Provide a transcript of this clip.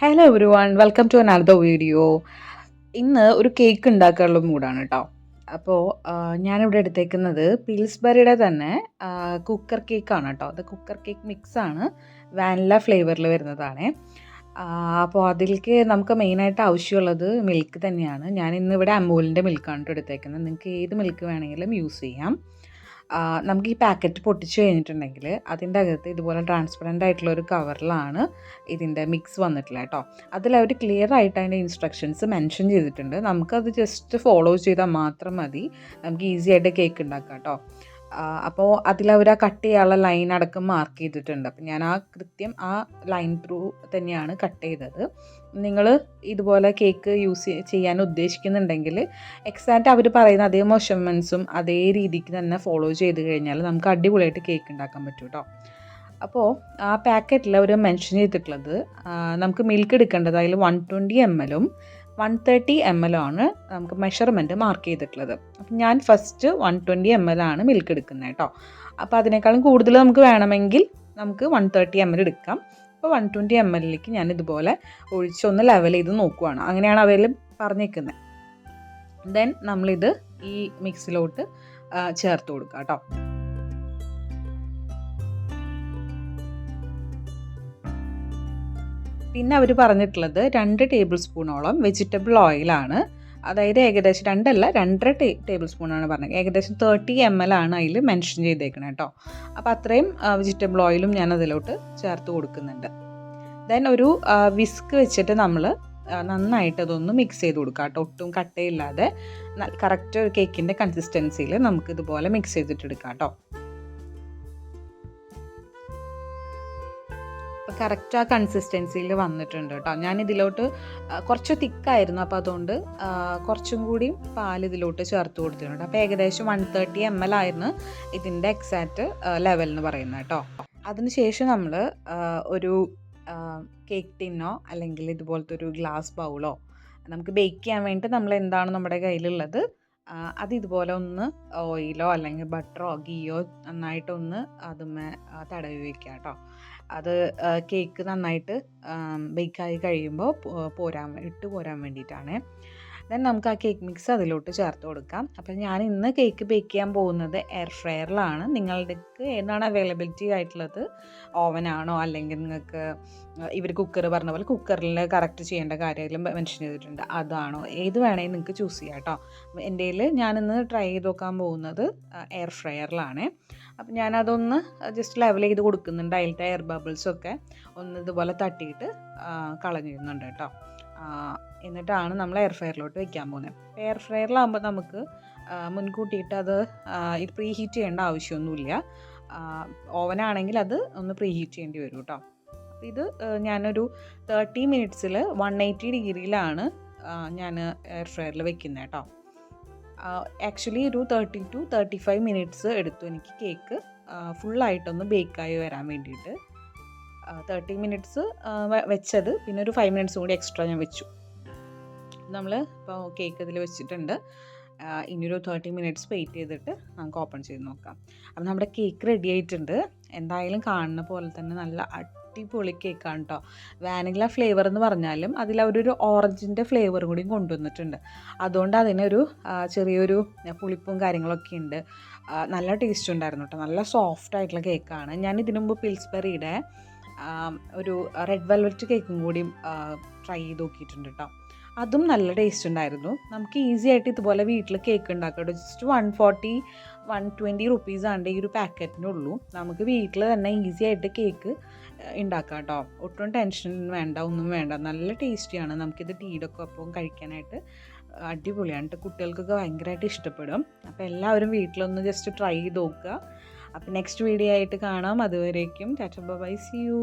Hello everyone, welcome to another video. ഇന്ന് ഒരു cake ഉണ്ടാക്കാനുള്ള മൂഡാണ് കേട്ടോ. അപ്പോൾ ഞാനിവിടെ എടുത്തേക്കുന്നത് പിൽസ്ബറിയുടെ തന്നെ കുക്കർ കേക്കാണ് കേട്ടോ. അത് കുക്കർ കേക്ക് മിക്സാണ്, വാനില ഫ്ലേവറിൽ വരുന്നതാണ്. അപ്പോൾ അതിലേക്ക് നമുക്ക് മെയിനായിട്ട് ആവശ്യമുള്ളത് മിൽക്ക് തന്നെയാണ്. ഞാൻ ഇന്നിവിടെ അമൂലിൻ്റെ മിൽക്കാണ് കേട്ടോ എടുത്തേക്കുന്നത്. നിങ്ങൾക്ക് ഏത് മിൽക്ക് വേണമെങ്കിലും യൂസ് ചെയ്യാം. നമുക്ക് ഈ പാക്കറ്റ് പൊട്ടിച്ച് കഴിഞ്ഞിട്ടുണ്ടെങ്കിൽ അതിൻ്റെ അകത്ത് ഇതുപോലെ ട്രാൻസ്പെറൻ്റ് ആയിട്ടുള്ള ഒരു കവറിലാണ് ഇതിൻ്റെ മിക്സ് വന്നിട്ടുള്ളത് കേട്ടോ. അതിലവർ ക്ലിയർ ആയിട്ട് അതിൻ്റെ ഇൻസ്ട്രക്ഷൻസ് മെൻഷൻ ചെയ്തിട്ടുണ്ട്. നമുക്കത് ജസ്റ്റ് ഫോളോ ചെയ്താൽ മാത്രം മതി, നമുക്ക് ഈസി ആയിട്ട് കേക്ക് ഉണ്ടാക്കാം കേട്ടോ. അപ്പോൾ അതിലവർ ആ കട്ട് ചെയ്യാനുള്ള ലൈൻ അടക്കം മാർക്ക് ചെയ്തിട്ടുണ്ട്. അപ്പം ഞാൻ കൃത്യം ആ ലൈൻ ത്രൂ തന്നെയാണ് കട്ട് ചെയ്തത്. നിങ്ങൾ ഇതുപോലെ കേക്ക് ചെയ്യാൻ ഉദ്ദേശിക്കുന്നുണ്ടെങ്കിൽ എക്സാക്റ്റ് അവർ പറയുന്ന അതേ മെഷർമെൻറ്റ്സും അതേ രീതിക്ക് തന്നെ ഫോളോ ചെയ്ത് കഴിഞ്ഞാൽ നമുക്ക് അടിപൊളിയായിട്ട് കേക്ക് ഉണ്ടാക്കാൻ പറ്റും കേട്ടോ. അപ്പോൾ ആ പാക്കറ്റിൽ അവർ മെൻഷൻ ചെയ്തിട്ടുള്ളത് നമുക്ക് മിൽക്ക് എടുക്കേണ്ടത് അതിൽ 120 ml 130 ml ആണ് നമുക്ക് മെഷർമെൻറ്റ് മാർക്ക് ചെയ്തിട്ടുള്ളത്. അപ്പം ഞാൻ ഫസ്റ്റ് 120 ml ആണ് മിൽക്ക് എടുക്കുന്നത് കേട്ടോ. അപ്പോൾ അതിനേക്കാളും കൂടുതൽ നമുക്ക് വേണമെങ്കിൽ നമുക്ക് 130 ml എടുക്കാം. അപ്പോൾ 120 ml ഞാൻ ഇതുപോലെ ഒഴിച്ചൊന്ന് ലെവൽ ചെയ്ത് നോക്കുവാണ്. അങ്ങനെയാണ് അവർ പറഞ്ഞേക്കുന്നത്. ദെൻ നമ്മളിത് ഈ മിക്സിലോട്ട് ചേർത്ത് കൊടുക്കുക കേട്ടോ. പിന്നെ അവർ പറഞ്ഞിട്ടുള്ളത് 2 ടേബിൾ സ്പൂണോളം വെജിറ്റബിൾ ഓയിലാണ്. അതായത് ഏകദേശം 2.5 ടേബിൾ സ്പൂണാണ് പറഞ്ഞത്. ഏകദേശം 30 ml ആണ് അതിൽ മെൻഷൻ ചെയ്തേക്കണം കേട്ടോ. അപ്പോൾ അത്രയും വെജിറ്റബിൾ ഓയിലും ഞാൻ അതിലോട്ട് ചേർത്ത് കൊടുക്കുന്നുണ്ട്. ദെൻ ഒരു വിസ്ക് വെച്ചിട്ട് നമ്മൾ നന്നായിട്ട് അതൊന്ന് മിക്സ് ചെയ്ത് കൊടുക്കുക കേട്ടോ. ഒട്ടും കട്ടയില്ലാതെ കറക്റ്റ് ഒരു കേക്കിൻ്റെ കൺസിസ്റ്റൻസിയിൽ നമുക്ക് ഇതുപോലെ മിക്സ് ചെയ്തിട്ടെടുക്കാം കേട്ടോ. കറക്റ്റ് ആ കൺസിസ്റ്റൻസിയിൽ വന്നിട്ടുണ്ട് കേട്ടോ. ഞാനിതിലോട്ട് കുറച്ച് തിക്കായിരുന്നു, അപ്പോൾ അതുകൊണ്ട് കുറച്ചും കൂടി പാൽ ഇതിലോട്ട് ചേർത്ത് കൊടുത്തിട്ടുണ്ട്. അപ്പോൾ ഏകദേശം 130 ml ആയിരുന്നു ഇതിൻ്റെ എക്സാക്റ്റ് ലെവൽ എന്ന് പറയുന്നത് കേട്ടോ. അതിനുശേഷം നമ്മൾ ഒരു കേക്ക് ടിന്നോ അല്ലെങ്കിൽ ഇതുപോലത്തെ ഒരു ഗ്ലാസ് ബൗളോ നമുക്ക് ബേക്ക് ചെയ്യാൻ വേണ്ടിയിട്ട് നമ്മൾ എന്താണ് നമ്മുടെ കയ്യിലുള്ളത് അത് ഇതുപോലെ ഒന്ന് ഓയിലോ അല്ലെങ്കിൽ ബട്ടറോ ഗീയോ നന്നായിട്ടൊന്ന് അതുമേ തടവി വയ്ക്കുക കേട്ടോ. അത് കേക്ക് നന്നായിട്ട് ബേക്കായി കഴിയുമ്പോൾ ഇട്ട് പോരാൻ വേണ്ടിയിട്ടാണ്. ദെൻ നമുക്ക് ആ കേക്ക് മിക്സ് അതിലോട്ട് ചേർത്ത് കൊടുക്കാം. അപ്പം ഞാൻ ഇന്ന് കേക്ക് ബേക്ക് ചെയ്യാൻ പോകുന്നത് എയർ ഫ്രയറിലാണ്. നിങ്ങളുടെ ഏതാണ് അവൈലബിലിറ്റി ആയിട്ടുള്ളത്, ഓവനാണോ അല്ലെങ്കിൽ നിങ്ങൾക്ക് ഇവർ കുക്കർ പറഞ്ഞ പോലെ കുക്കറിൽ കറക്റ്റ് ചെയ്യേണ്ട കാര്യമെല്ലാം മെൻഷൻ ചെയ്തിട്ടുണ്ട്, അതാണോ, ഏത് വേണമെങ്കിൽ നിങ്ങൾക്ക് ചൂസ് ചെയ്യാം കേട്ടോ. എൻ്റെ ഞാനിന്ന് ട്രൈ ചെയ്ത് നോക്കാൻ പോകുന്നത് എയർ ഫ്രയറിലാണ്. അപ്പം ഞാനതൊന്ന് ജസ്റ്റ് ലെവൽ ചെയ്ത് കൊടുക്കുന്നുണ്ട്. അതിലത്തെ എയർ ബബിൾസൊക്കെ ഒന്ന് ഇതുപോലെ തട്ടിയിട്ട് കളഞ്ഞിരുന്നുണ്ട് കേട്ടോ. എന്നിട്ടാണ് നമ്മൾ എയർ ഫ്രയറിലോട്ട് വെക്കാൻ പോകുന്നത്. എയർ ഫ്രയറിലാകുമ്പോൾ നമുക്ക് മുൻകൂട്ടിയിട്ട് അത് പ്രീ ഹീറ്റ് ചെയ്യേണ്ട ആവശ്യമൊന്നുമില്ല. ഓവനാണെങ്കിൽ അത് ഒന്ന് പ്രീ ഹീറ്റ് ചെയ്യേണ്ടി വരും കേട്ടോ. അപ്പോൾ ഇത് ഞാനൊരു 30 മിനിറ്റ്സിൽ 180 ഡിഗ്രിയിലാണ് ഞാൻ എയർ ഫ്രയറിൽ വെക്കുന്നത് കേട്ടോ. ആക്ച്വലി ഒരു 30 to 35 മിനിറ്റ്സ് എടുത്തു എനിക്ക് കേക്ക് ഫുള്ളായിട്ടൊന്ന് ബേക്കായി വരാൻ വേണ്ടിയിട്ട്. 30 മിനിറ്റ്സ് വെച്ചത്, പിന്നെ ഒരു 5 മിനിറ്റ്സ് കൂടി എക്സ്ട്രാ ഞാൻ വെച്ചു. നമ്മൾ ഇപ്പോൾ കേക്ക് ഇതിൽ വെച്ചിട്ടുണ്ട്. ഇനിയൊരു 30 മിനിറ്റ്സ് വെയിറ്റ് ചെയ്തിട്ട് നമുക്ക് ഓപ്പൺ ചെയ്ത് നോക്കാം. അപ്പം നമ്മുടെ കേക്ക് റെഡി ആയിട്ടുണ്ട്. എന്തായാലും കാണുന്ന പോലെ തന്നെ നല്ല അടിപൊളി കേക്കാണ് കേട്ടോ. വാനില ഫ്ലേവർ എന്ന് പറഞ്ഞാലും അതിൽ അവരൊരു ഓറഞ്ചിൻ്റെ ഫ്ലേവർ കൂടി കൊണ്ടുവന്നിട്ടുണ്ട്. അതുകൊണ്ട് അതിനൊരു ചെറിയൊരു പുളിപ്പും കാര്യങ്ങളൊക്കെ ഉണ്ട്. നല്ല ടേസ്റ്റ് ഉണ്ടായിരുന്നു കേട്ടോ. നല്ല സോഫ്റ്റ് ആയിട്ടുള്ള കേക്കാണ്. ഞാൻ ഇതിനു മുമ്പ് പിൽസ്ബറിയുടെ ഒരു റെഡ് വെൽവെറ്റ് കേക്കും കൂടി ട്രൈ ചെയ്ത് നോക്കിയിട്ടുണ്ട് കേട്ടോ. അതും നല്ല ടേസ്റ്റ് ഉണ്ടായിരുന്നു. നമുക്ക് ഈസി ആയിട്ട് ഇതുപോലെ വീട്ടിൽ കേക്ക് ഉണ്ടാക്കാം. ജസ്റ്റ് 140-120 റുപ്പീസാണ്ട് ഈ ഒരു പാക്കറ്റിനുള്ളൂ. നമുക്ക് വീട്ടിൽ തന്നെ ഈസി ആയിട്ട് കേക്ക് ഉണ്ടാക്കാം കേട്ടോ. ഒട്ടും ടെൻഷൻ വേണ്ട, ഒന്നും വേണ്ട. നല്ല ടേസ്റ്റിയാണ്. നമുക്കിത് ടീയുടെയൊക്കെ ഒപ്പം കഴിക്കാനായിട്ട് അടിപൊളിയാണ് കേട്ടോ. കുട്ടികൾക്കൊക്കെ ഭയങ്കരമായിട്ട് ഇഷ്ടപ്പെടും. അപ്പോൾ എല്ലാവരും വീട്ടിലൊന്ന് ജസ്റ്റ് ട്രൈ ചെയ്ത് നോക്കുക. അപ്പോൾ നെക്സ്റ്റ് വീഡിയോ ആയിട്ട് കാണാം. അതുവരേക്കും ടാറ്റ ബൈ, സീ യു.